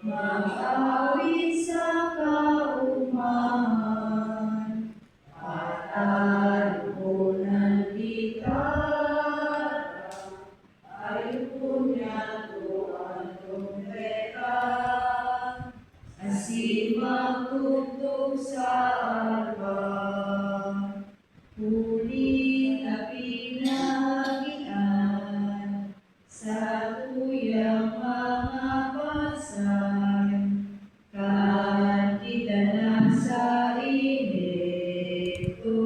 Mag-awit sa kaumahan, at alunan gitara, ayun niya tuan trumpeta, asin magtugtog sa arpa, huli na pinagian, sa tuyang mga pasay, kandida na sa inito,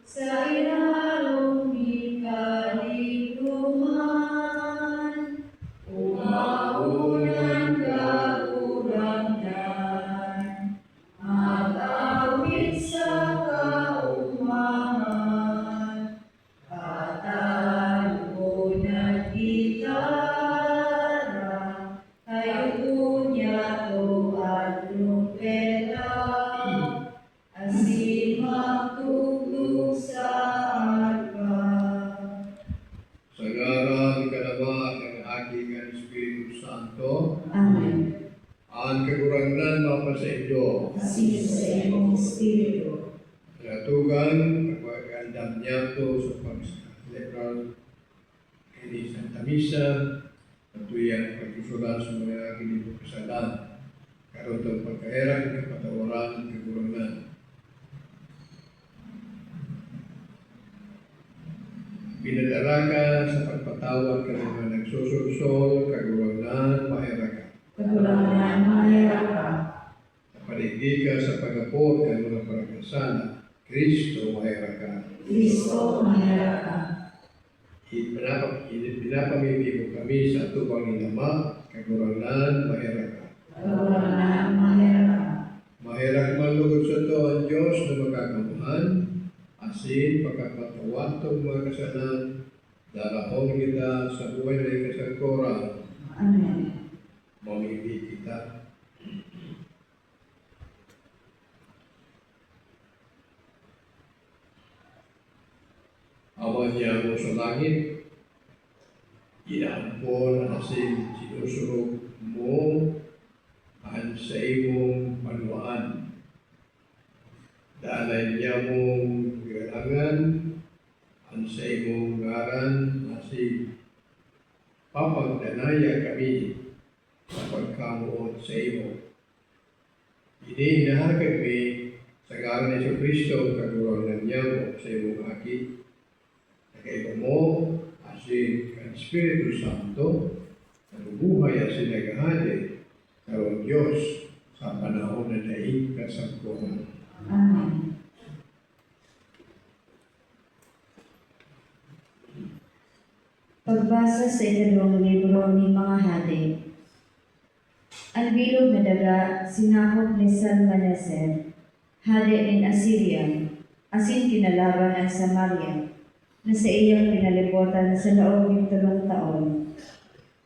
sa ilalong ikalikuman, umaulan kaurangnan, mag-awit sa kaumahan, patalo na gitara, kayo niya to at trumpeta, asin magtugtog sa arpa. Sa ngaran kanawa ng aking Espiritu Santo, Amen. ang kagurangnan mapa sa inyo. Asin sa iyong espiritu. Natugan, pagkagandam niya to sa pag-celebral kini Santa Misa, patuyan pagsusulat sa mga kinibok kasalan, karon itong pagkaherang kapatawaran ng kagurangnan. Pinadala ka sa pagpatawag ka ng mga nagsusulsol, kagurangnan, mahera ka. Kagulangan mahera ka. Paligid ka sa pag-apot ng mga paragkasala, Kristo, mahera ka. Kristo mahera ka. Pinapamili mo kami sa tubang inama, kagurangnan, mahera ka. Kagulangan mahera ka. Mahera malugod sa to ang Diyos na magkakamuhan, asin pagkapatawat ng mga kasalan, dalahon kita sa buhay na ikasagkora, Amen. mamili kita. Awan niya mo sa langit, inaampon asin sinusurog mo ang sa imong panuan. Dalay niya mong galangan ang sa imong ngaran asin papagdanaya kami sa pagkamuot sa imo. Ini inahagad mi sa ngaran ni Kristo kagurangnan niya mo sa imong aki. Kaya mo, asin ang Espiritu Santo, nabubuhay asin nagahali, karong Diyos sa panahon na daig kasagkuhan. Amen. Pagbasa sa ikalawang libro ni mga hadi. Ang bilog na daga sinakop ni Salmaneser, hadi ng Assyria, asin kinalaban ang Samaria, na sa iyang pinalibutan sa loob ng 3 taon.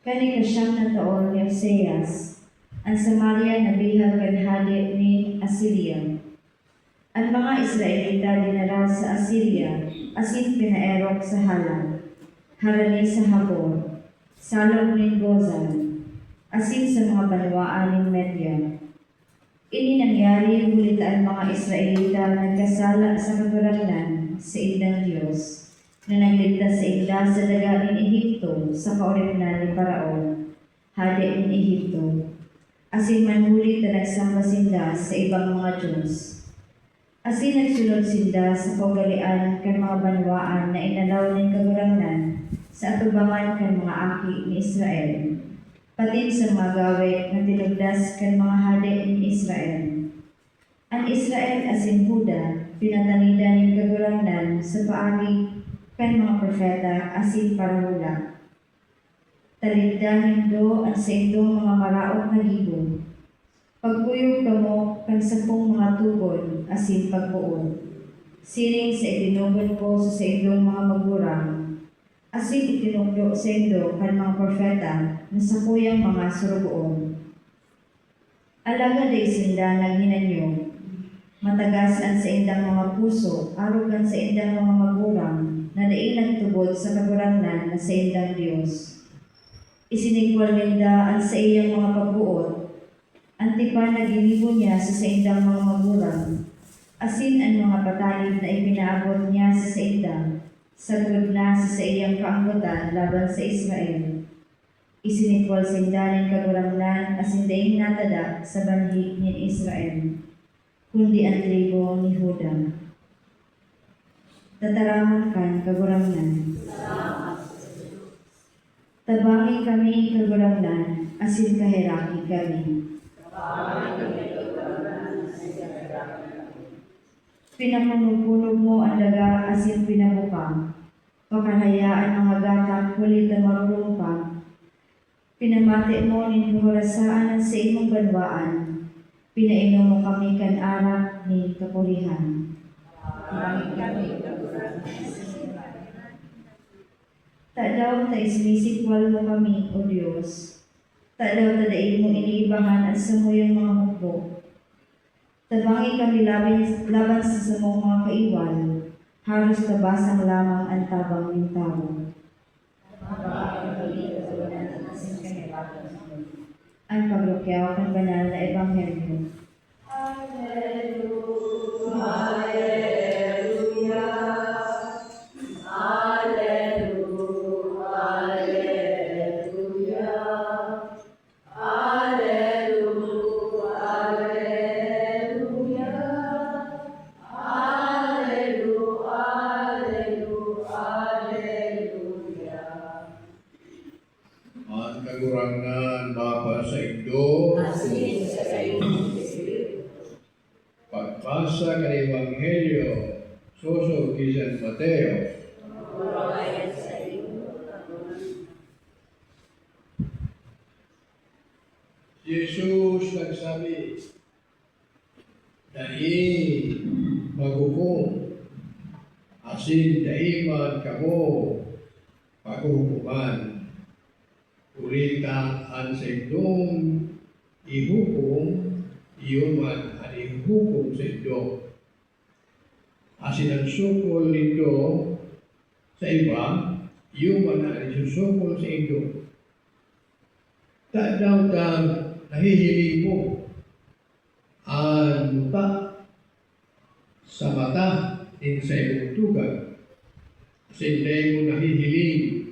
Kani kasyam na taon ni Oseas, ang Samaria nabihag kan hadi ni Assyria. Ang mga Israelita dinara sa Assyria, asin pinaerok sa Halan, harani sa Habor, salog ni Gozan, asin sa mga banwaan ng Media. Ini nangyari ngulit ang mga Israelita nagkasala sa kagurangnan sa indang Diyos, na nagligtas sa isla sa dagat ng Ehipto sa kaoripnan ni Paraon, hadi ng Ehipto, asin manhulit na nagsamba sinda sa ibang mga Diyos. Asin nagsulod sinda sa kaugalian kan mga banwaan na inalaw ng kagurangnan sa atubangan kan mga aki ni Israel, pati sa mga gawit na tinugdas kan mga hadi ni Israel. Ang Israel asin Huda, pinatanida ng kagurangnan sa paagi kan mga propeta asin parahula. Taligdahin do ang sa itong mga maraot na libo. Pagkuyog kamo kan 10 mga tugon asin pagbuod. Siring sa itinugon ko sa itong mga magurang, asin itinugdo sa indo kan mga propeta na sa kuyang mga surugoon. Alaga day sinda naghinanyo, matagas ang sa indang mga puso, arugan sa indang mga magurang, na nailang tubod sa kagurangnan na sa indang Diyos. Isinigwal ninda ang sa iyang mga pagbuot. Antipan na ginibo niya sa saindang mga magurang. Asin ang mga patalib na ipinaabot niya sa saindang. Sagod na sa iyang kaanggotan laban sa Israel. Isinikwal sindanin kagurangnan asin daing natada sa banhi ni Israel, kundi ang tribo ni Huda. Tataraman kan kagurangnan. Tabangin kami kagurangnan asin kahiraki kami. Pinapunog-punog mo ang daga asin pinabuka. Pakahayaan mga gatak kulit na marurumpa. Pinamati mo nin kahorasaan sa imong banwaan. Pinainom mo kami kan arak ni kapulihan. Tadaw ta ismisikwal mo kami, O Diyos. Tadaw tadaig mo iniibahan at samuyang mga hukbo. Tabangi kami laban sa samong mga kaiwan. Halos tabasang lamang ang tabang ng tao. Ang paglukyaw ng banal na ebanghelyo. Ang kagurangan Bapa sa Indo, pagbasa ng Ebanghelyo, suso kay San Mateo. Jesus nagsabi, dai maghukom, asin daiman kamo paghukuman. Ulita ang sa indong ihukom, iyon man ang ihukom sa indo. Asin ang sukol nito sa iba, iyon man ang isusukol sa indo. Tadaw nahihiling mo ang muta sa mata din sa iyong tugan. Kasi hindi mo nahihiling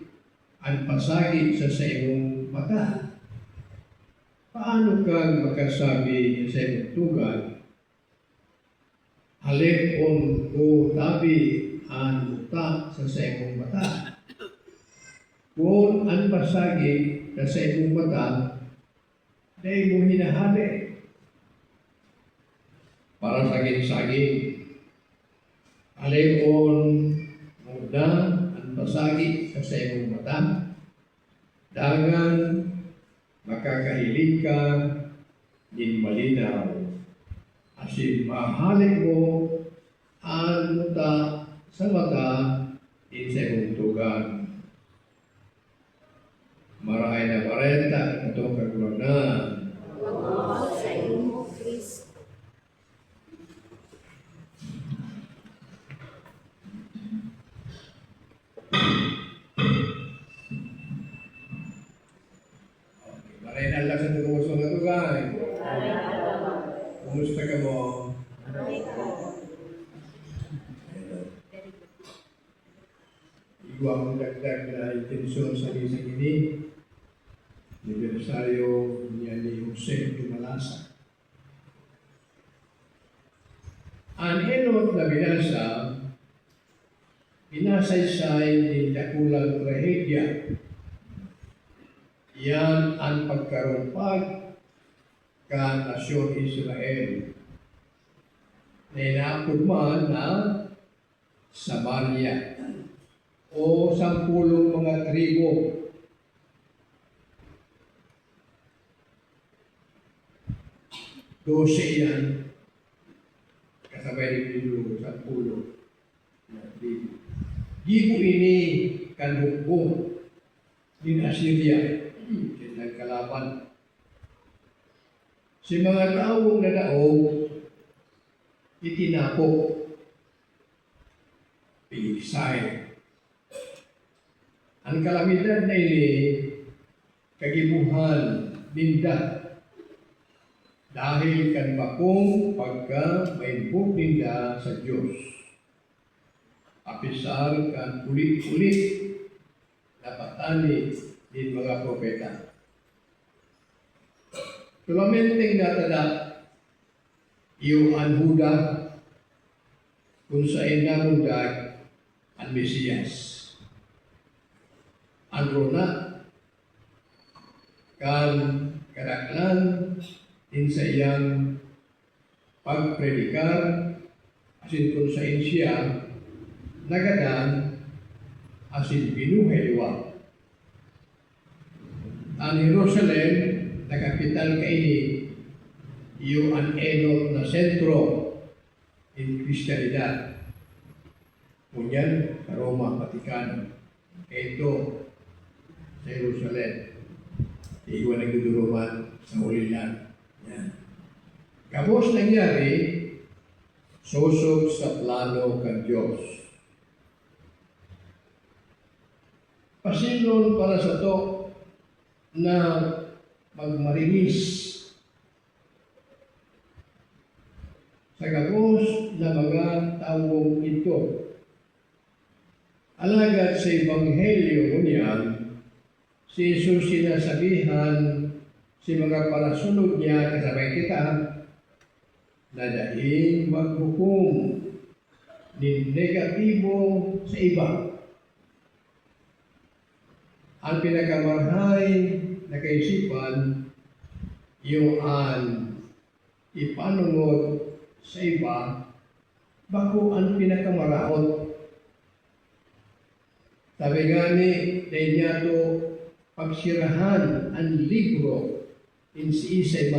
ang pasagi sa iyong mata. Paano kang makasabi sa iyong tugan, halipon o tabi ang muta sa iyong mata? Kung ang pasagi sa iyong mata, dahil mo hinahali para saging-saging. Halipon muda ang pasagi sa iyong mata, dangan makakahilig ka din malinaw. Asin mahalik mo ang muta sa mata din sa iyong tugan. Maray na 40 itong kagurangan. Maray na lang sa tugas mga tugan. Kumusta ka mo? Iwa mong dagdag na intensyon sa isang ini. Anibersaryo niya ni Jose Tumalasa. Ang henot na binasaysay ni dakulang trahedya. Yan ang pagkarumpag ka nasyon Israel na inaapod man na Samaria o 10 mga tribo. Dose yan, kasabay ni Pilo sa 10 na tribo. Gibo ini kanhukbo din Assyria, kailang kalaban. Si mga taong na daog, itinapok, pigsay. Ang kalamidad na ini, kagibuhan ninda dahil kan bakong pagka may ninda sa Diyos. Apisar kan ulit-ulit na patani din mga propeta. Tulamenting natada iyo ang Huda kung sa inamundag ang Mesiyas. Ang rona kan kadaklan din sa iyang pagpredikar asin kung sa siya nagadan asin binuhaywa. Ang Jerusalem na kapital kaini iyo ang enot na sentro in Kristiyanidad. Kunyan sa Roma, Vaticano. Ito sa Jerusalem. Iwan nagduduruman sa ulilan. Yan. Kapos nangyari, susog sa plano ng Diyos. Pasinon para sa to na magmarinis sa gabos na mga tawong ito. Alagad sa Ebanghelyo niyan, si Jesus sinasabihan si mga parasunod niya kasabay kita na dahil maghukom ni negatibo sa iba. Ang pinakamarhay na kaisipan yung ipanungod sa iba bako ang pinakamaraot. Sabi nga ni Deñato, pagsirahan ang libro in si isa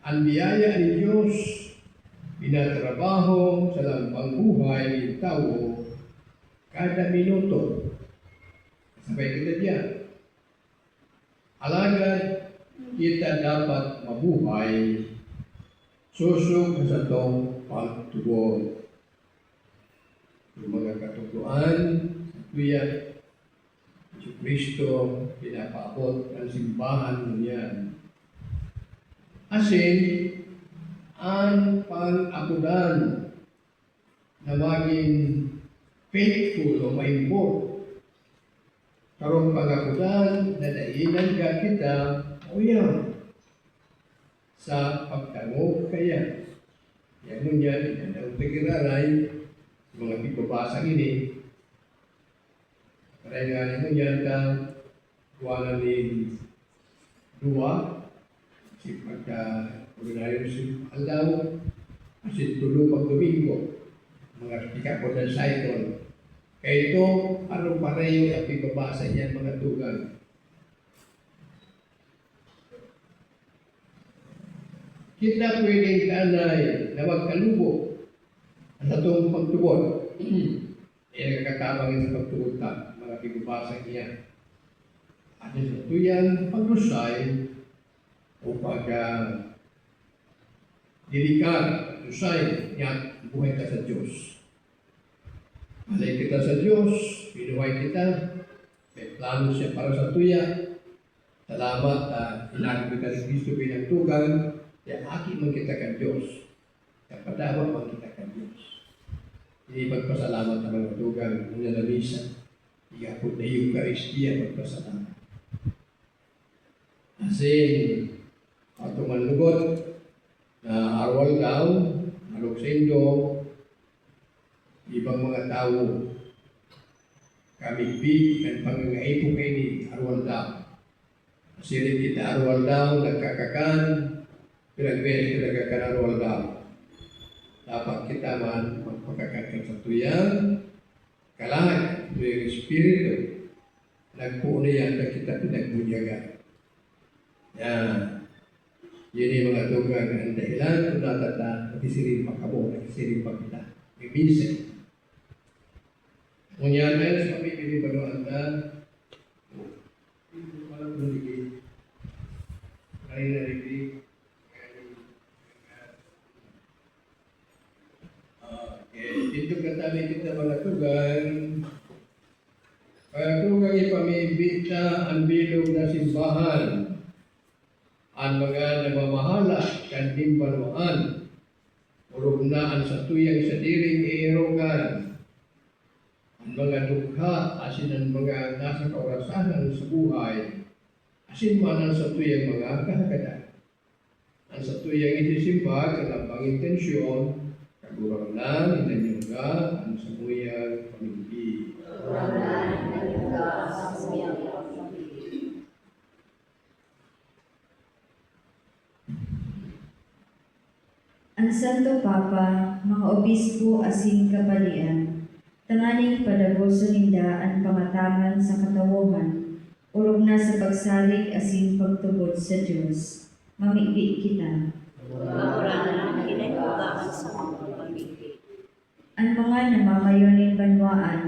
ang biyaya ni Diyos pinatrabaho sa lampang buhay ng tao kada minuto. Sabay kita diyan. Alagad kita dapat mabuhay susog sa itong pagtugon. Yung mga katutuan, tuya, si Kristo, pinapaabot ang simbahan niya. Asin, ang pang-akudan na maging faithful o maimbot. Karong pang-akudan na dainan ka kita, o yan, sa pagtangog kaya. Yan mo yan, yan ang pagkiraray, mga pipabasa ini. Karaya nga mo yan ka, kuwanan ni Dua, si pagka-ordinaryo si Aldaw, kasi tulo pag Domingo, mga pikapon ng cycle. Kaya ito, anong pareho ang pipabasa niyan mga tugang. Kita pwedeng kanay na magkalubo sa itong pagtubod. Nagkakatabangin sa pagtubod ta, mga pipabasa niya. At ito yan, pag-rusay o pag-dilikan, rusay niya, buhay ka sa Diyos. Malay kita sa Diyos, pinuhay kita, may plano siya para sa tuya. Salamat na ilagay kita ni Kristo pinagtugan, kaya aki man kita ka Diyos. Kapadawa man kita ka Diyos. Hindi pagpasalamat na mga tugan, muna na misa, iapot na Eucharistia, pagpasalamat. Kasi, at tumalugot na arwal daw, maluksendo, ibang mga tao, kamigbi, at pangangaipo kayo ni arwal daw. Kasi rin kita arwal daw, nagkakakan, pinagkakan arwal daw. Dapat kita man magpagkakakan sa tuyang, kalahat, tuyang espiritu, nagpuuna yan na kita pinagbunyagan. Yan. Yun yung mga tugang ang dahilan kung natata, nagisirin pa kamo, nagisirin pa kita. May minsan. Ngunyan na sa pamibili ba noon na hindi ko alam kung hindi. Kaya na rin. Dito katabi kita mga tugang. Mga tugang ipamibili kasapulan, ang mga namamahala kan timbanuan, ulog na ang satuyang sa diring iirogan, ang mga dukha, asin ang mga nasa kaurasanan sa buhay, asin man ang satuyang mga kahagadan. Ang satuyang itisimba, kalabang intensyon, kagurangnan, inanyuga, ang samuyang pamimpi. Ang Santo Papa, mga obispo asin kapalian, tanganing padagoso ninda ang pangatangan sa katawuhan, urog na sa pagsalig asin pagtubod sa Diyos. Mamigdi kita. Mauranan, kinayugaan sa mga pamilya. Ang mga namamayoning banwaan,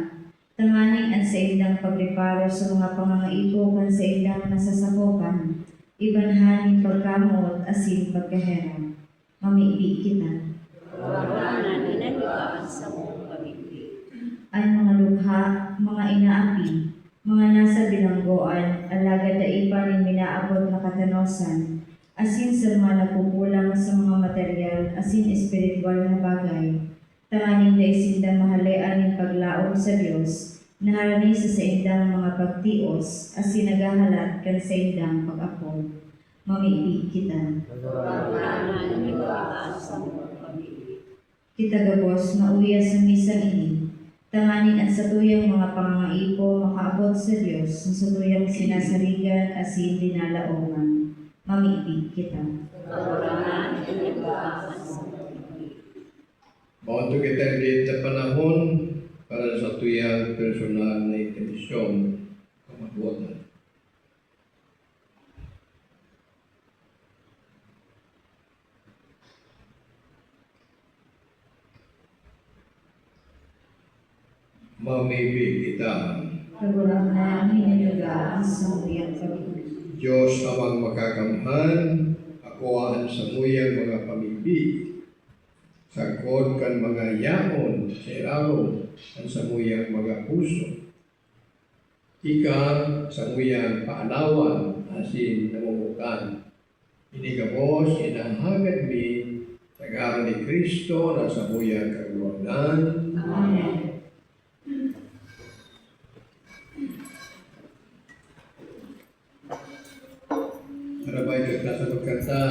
tanganing ang sa indang pagreparo sa mga pangangaipukan sa indang nasasakupan, ibanhanin pagkamot asin pagkahera. Mamigdi kita. Mauranan, kinayugaan sa mga pamilya. Ang mga lukha, mga inaapi, mga nasa bilanggoan, alagad na ipa ni minaabot na katanosan, asin sa mga napupulang sa mga material, asin espiritual na bagay, tanganing na isindang mahalian ng paglaom sa Diyos, naharani sa indang mga pagtios, asin nagahalat kan sa indang pag-apo. Mamibig kita. Mauranan, kinayugaan sa mga pamilya. Kita gabos na uya sa misang ini, tanganing ang satuyang mga pangangaipo makaabot sa Diyos, ang satuyang sinasarigan asin dinalaoman. Mamibig kita. Mauranan, kinayugaan sa mga pamilya. Bago kita dito panahon para sa tuyang personal na intensyon, kamabuatan. Mamibig kita. Kagulang na hinayugaan sa muyang pag-ibig. Diyos amang makakamhan, akuan sa muyang mga pamibig, sagkod kan mga yaon sa iraro, ang sa muyang mga puso. Ika sa muyang paanawan, asin namumukan. Inigabos, inahagad mi, tagaran ni Kristo na sa muyang kaguluhan. Amen. Harapay kita sa pagkanta.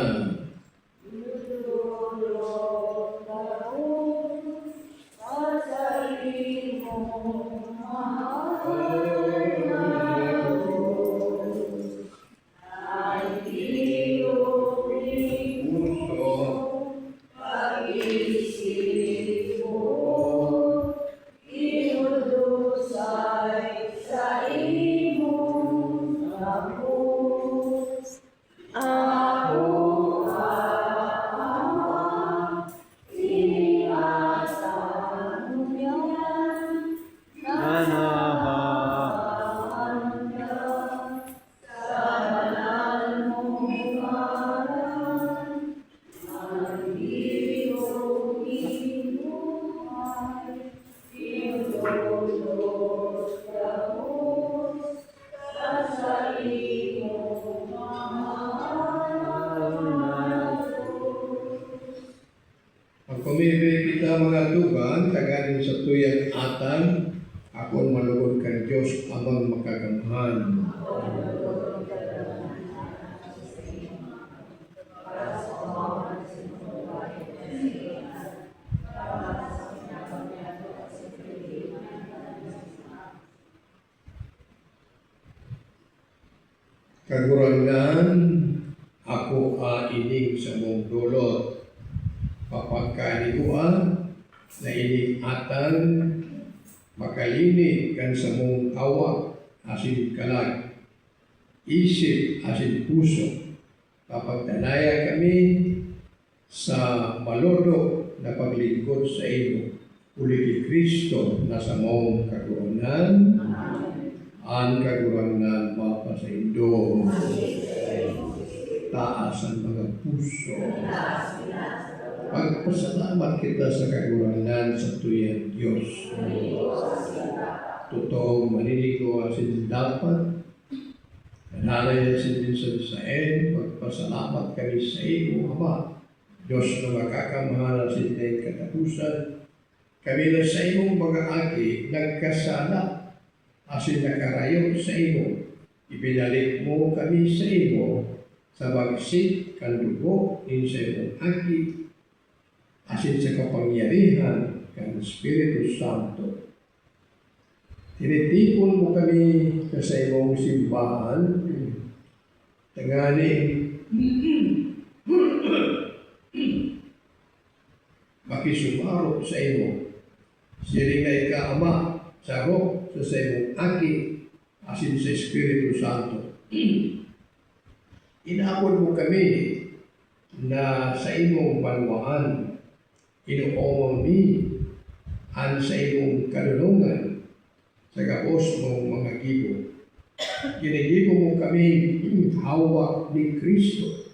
Ang pumibig kita mga tuban, tagarin sa tuyang atan, akon malugod kang Diyos amang makagamhan. Kagurangan, ako ining sa mong dulot. Papagkaniguan, na ining atan, makalini kan sa mong awa, asin kalag, isip, asin puso. Papagtanaya kami sa malodok na paglingkod sa iyo. Uli ni Kristo na sa mong kagurangan, ang kagurangan mapa sa indo. Taas ang mga puso. Pagpasalamat kita sa kagurangan sa tuyang Diyos. Totoong maniligo asin dapat Nanay si Vincent Saen, magpasalamat kami sa iyo, Ama. Diyos na makakamahal sa inyong katapusan, kami na sa imong mga aki nagkasala, asin nakarayo sa imo. Ibinalik mo kami sa imo sa bagsik kan dugo in sa imong aki, asin sa kapangyarihan kan Espiritu Santo. Tinitipon mo kami sa imong simbahan, tanganing makisumaro sa imo. Siring na ika-ama, sarok sa imong aki, asin sa Espiritu Santo. Inaapod mo kami na sa imong banwaan, inuomong mi an sa imong kalulungan sa gapos mong mga gibo. Ginigibo mo kami hawak ni Kristo,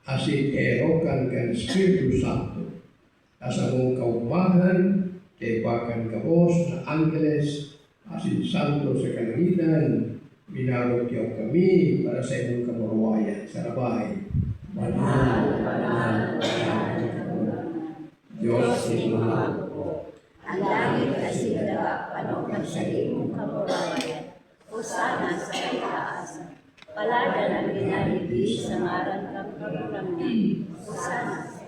asin erokan kan Espiritu Santo, asa mong kaupahan, kay bakan gapos na Angeles, asin Santo sa kalangitan, minarokyaw kami para sa imong kamurawayan sa rabay. Banal, banal, banal. Diyos ni mga ang langit at sigaga, panokan sa imong kamurawayan, o sana sa kaitaasan. Paladan ang ginaligi sa ngaran kang kamurawayan, o sana sa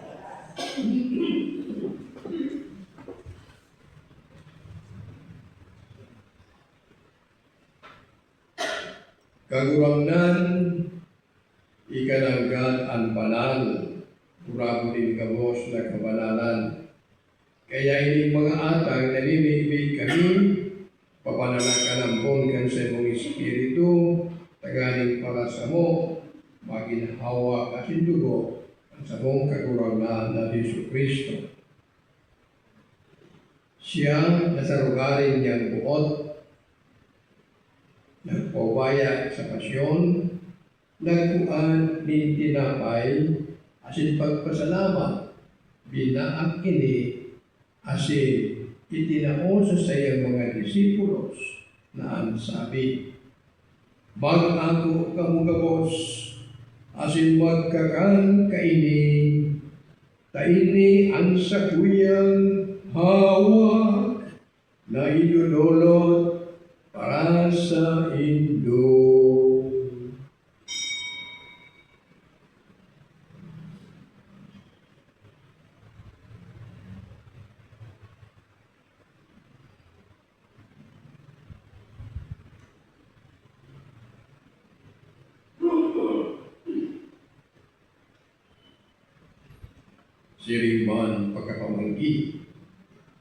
kagurangnan, ikananggat ang banal, purabo din kabos na kabanalan. Kaya ini mga atang nalimibig kami, papananakalampon kan sa imong Espiritu, taganing para sa mo, maginhawa kasi dugo, ang sa mong kagurangnan na Jesu Kristo. Siya nasarugarin niyang buot, nagpawaya sa pasyon, nagkuan ni tinapay, asin pagpasalamat, binaak ini, asin itinao sa sayang mga disipulos na ang sabi, mag-ako kamugabos, asin magkakan kaini, taini ang sakuyang hawak na idudulot para sa Indo. Siringman pagkapamanggi,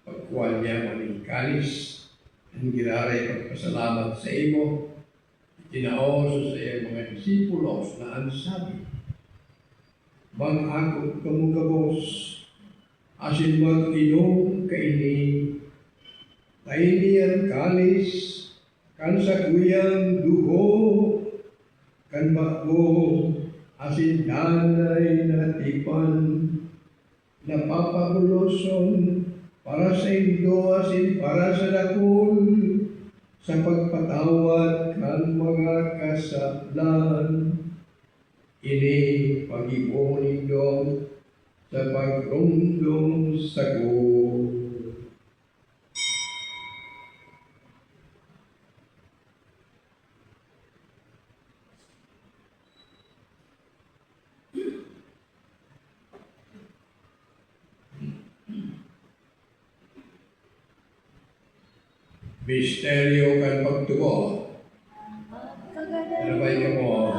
pagkuhan niya maning kalis, ang giraray pagpasalamat sa imo, itinaos sa iyong mga disipulos na ang sabi, mag-ako kamugabos, asin mag-inom kaini, taini ang kalis, kan sakuyang dugo, kan bago, asin danay na tipan, napapabuloson para sa Indo asin para sa dakul sa pagpatawad kan mga kasalanan. Ini pag-ibon Indo sa pagrumdum sa ko. Misteryo kan pagtubo. Anabay ka mo.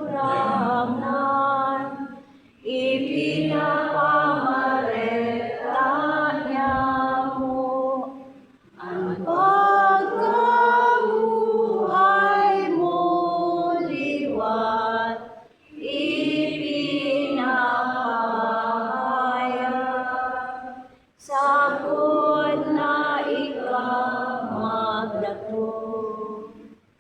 Ramnan, ipinapamareta niya mo ang pagkabuhay mo liwat, ipinapahayag sakot na ikaw magdato.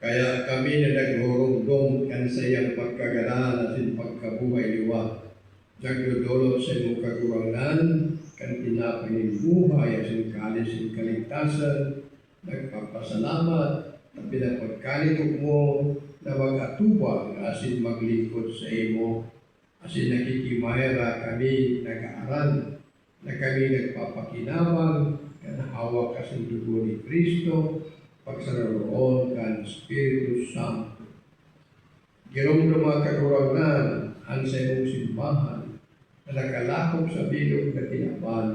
Kaya kami na naghurugdong kan sa iyang pagkagalan at pagkabuhay liwa. Nagdudulot sa iyong kagurangnan, kan tinapay ng buhay at kalis ng kaligtasan, nagpapasalamat, at pinapagkalikot mo, na mag-atubang asin maglingkod sa imo. Asin nakikimahera kami nag-aaral na kami nagpapakinabang kan hawak kasing dugo ni Kristo pagsararoon kan Espiritu Santo. Giromdoma kakurangan ang sa imong simbahan na nakalakop sa bilog na tinaban.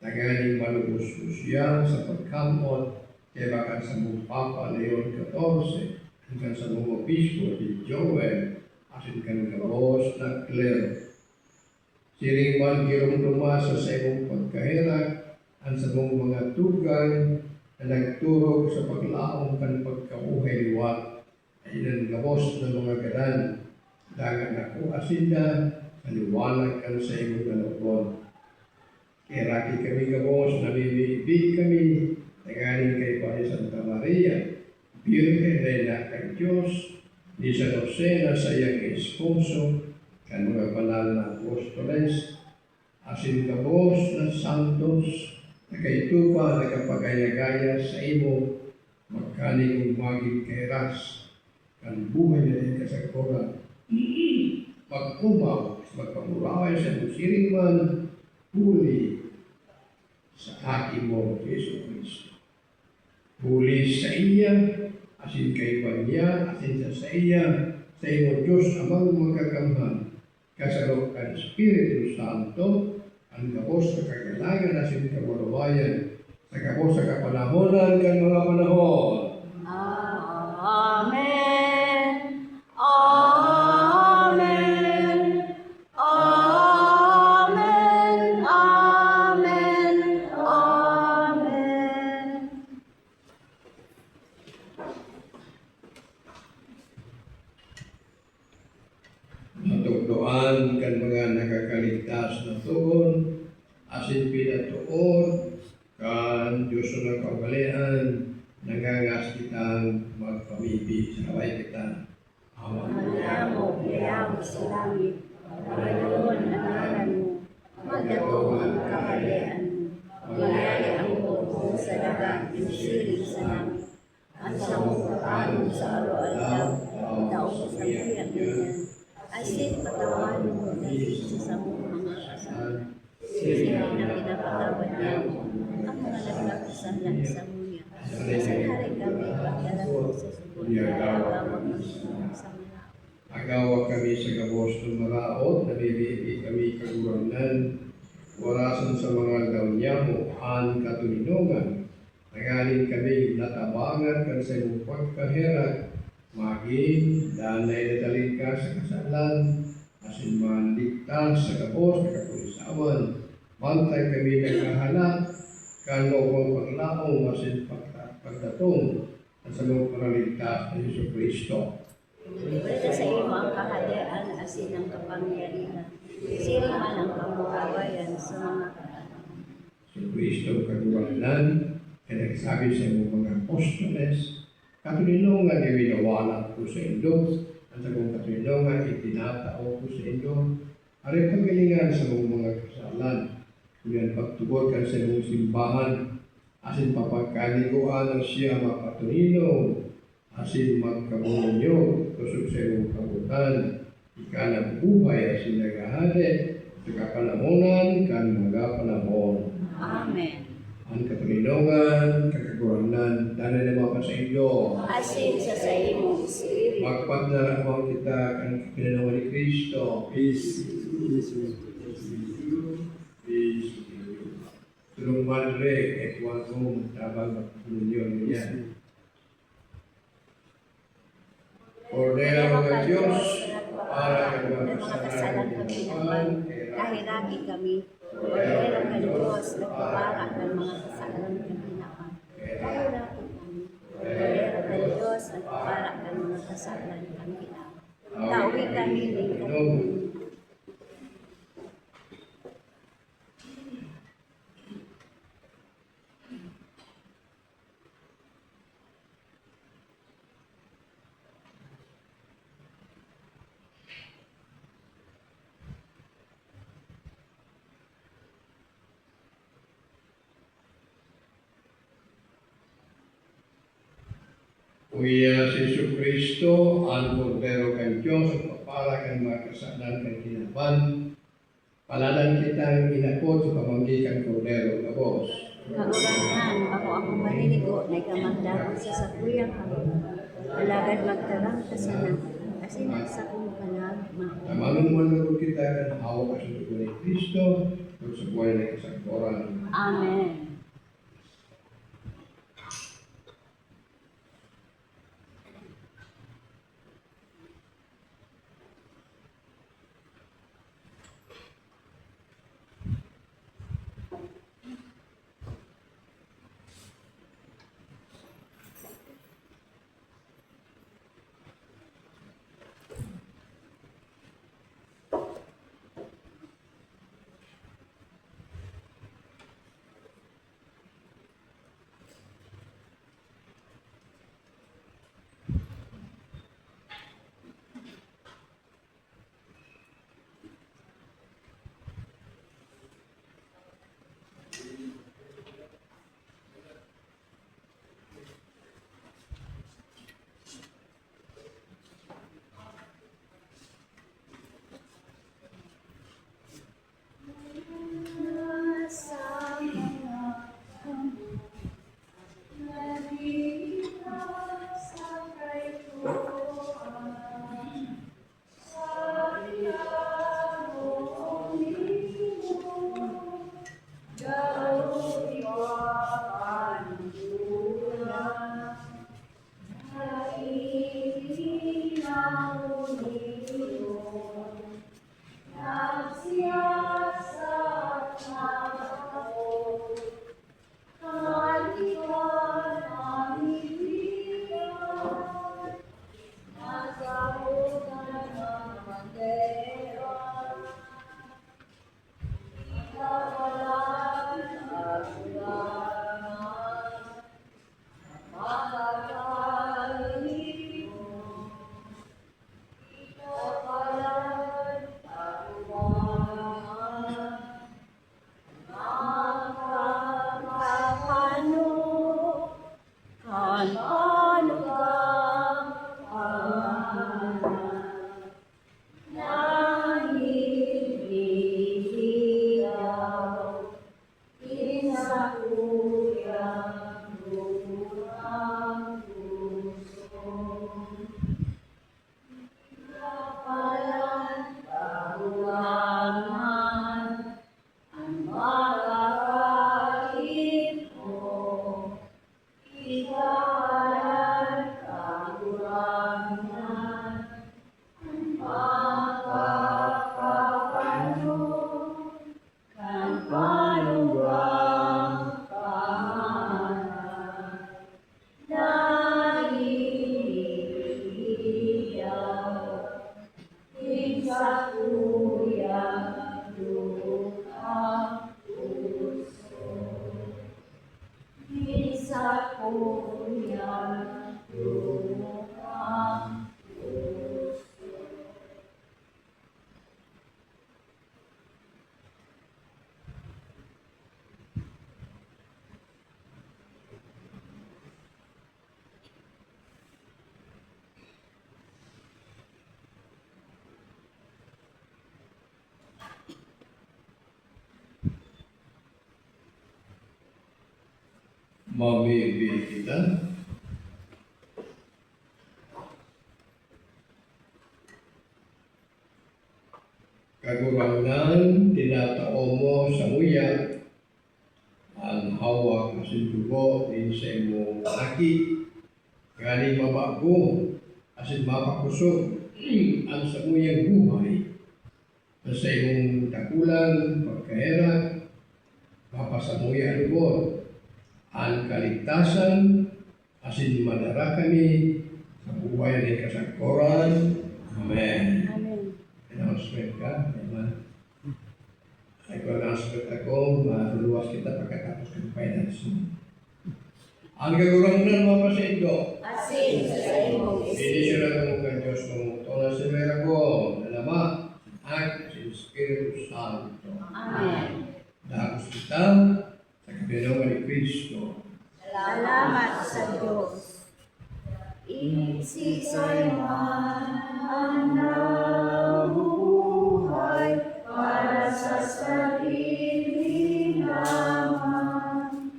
Nagaling malubos-bos siya sa pagkamot kaya baka sa mong Papa Leon XIV hanggang sa mong Obispo di Joel asin kan kabos na klero. Siring man giromdoma sa imong pagkahirak ang sa mong mga tugang na nagturog sa paglaong kan pagkabuhay liwat ay ilang gabos na mga gadan dagan ako asinda aliwanag kan sa imong kalooban. Kaya raki kami gabos, nabibig kami, nagaling kay Pari Santa Maria, Birhen na Ina kang Diyos, ni San Jose na sa iyang esposo, kan mga banal na apostoles, asin gabos na santos, na kay tupa nakapagaya-gaya sa imo, magkaling umaging kay ras, kan buhay na ikasakoran. Magkumaw, magpamuraway sa musiring man, huli sa ating mo, Yesu Kristo. Huli sa iya, asin kay Panya, asin sa iya, sa iyo Diyos amang magkakamhan, kasarok ang Espiritu Santo, ang kapos sa kagalangan, asin kawalawayan, sa kapos sa kapanahonan, kan mga panahon. Amen. Amen. Amen. Amen. Amen. Matugdoan kan mga nakakaligtas na tuon, asin pinatuon, kan Diyos na kaugalian, nangangas kitang magpamibig sa kaway kita. Manamo, yayaw sa langit, Panginoon ang ngalan mo, magdatuhan ang kaharian mo, mangyari ang buong sa dagat, siring sa langit, at sa mong kapanon sa araw-araw, taong sa buyak niyan, asin patawan mo dahil sa mong mga kasalanan. Sino na pinapatawad niya, ang mga nagkakasalan sa munya, sa hari kami pagdala mo sa subot na agawang ng sa mga. Agawa kami sa gabos ng maraot, nabibigay kami kaguranan, warasan sa mga gawnyamo, an katulinongan, nagaling kami natabangan kan sa iyong pagkaherak, maging danay na talika sa kasalan, asin maligtas sa gabos na kapulisawan, bantay kami nagkahanap, kan mawang paglaong, asin pagdatong, at sa mga panaligtas na Yesu Kristo. Pwede sa iyo ang kaharian asin ang kapangyarihan. Sino man ang kamurawayan sa mga katanungan. Si Kristo kaguranan, kaya nagsabi sa mga apostoles, katulinongan ay winawalan ko sa indo, at sa kong katulinongan itinatao ko sa indo, aray pagalingan sa mga kasalan, kuyan pagtugod ka sa mong simbahan, asin papagkaliguan ang siya mapatulino, asin magkamunyo, kusog sa iyong kabutan, ika na buhay asin nagahade, sa kapanahonan, kan mga panahon. Amen. Ang katulinongan, kakaguranan, tanay na mga sa iyo. Asin sa imong espiritu. Magpagnaramang kita kan pinanawan ni Kristo. Peace. Tulong madre, etuan mo, tabang magpulunyon niya. Cordero ng Diyos, para kang mga kasalan kami naman, kahiragi kami. Cordero ng Diyos, nagpapara ng mga kasalan kami naman. Kahiragi kami. Cordero ng Diyos, nagpapara ng mga kasalan kami naman. Tauwi kami ng kami. Uya si Jesucristo, ang Kordero kan Diyos, at papara kan mga kasalan kan kinaban. Palalan kitang inakot sa pamanggikan Kordero na Bos. Kagurangan, ako ako maninigo, na ikamagdago sa sakuyang ako. Alagad magtarang kasanan, kasi nasa kong panagma. Tamanong manlulog kita kan hawak sa dugo ni Kristo, at sa buhay na kasagporan. Amen. Mamimili kita. Kagurangan, tinatao mo sa uya ang hawak sa dugo din sa imong aki. Galing mabago, asin mapakusog ang sa uyang buhay. Sa imong takulan, pagkaherak, mapasamuya ang lubot. Ang kaligtasan, asin madara kami sa buhay ni kasagporan. Amen. Amen. Announcement ka, Amen. Ay ko announcement ako, maluluwas kita pagkatapos ng finance mo. Ang kagurangan mo pa sa ito, Asin sa imong sinisira mo ka Diyos mo, ito na si Mera ko, Ama, at si Espiritu Santo. Amen. Dahos kita sa kapinungan ni Kristo. Salamat sa Diyos. Si Simon ang nabubuhay para sa sarili lamang.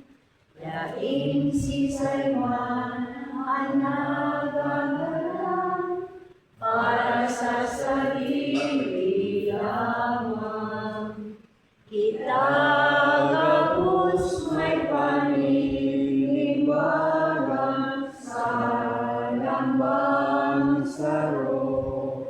Laing si Simon ang nagagalang para sa sarili lamang. Kita gabos may paninimbagan sa lambang saro.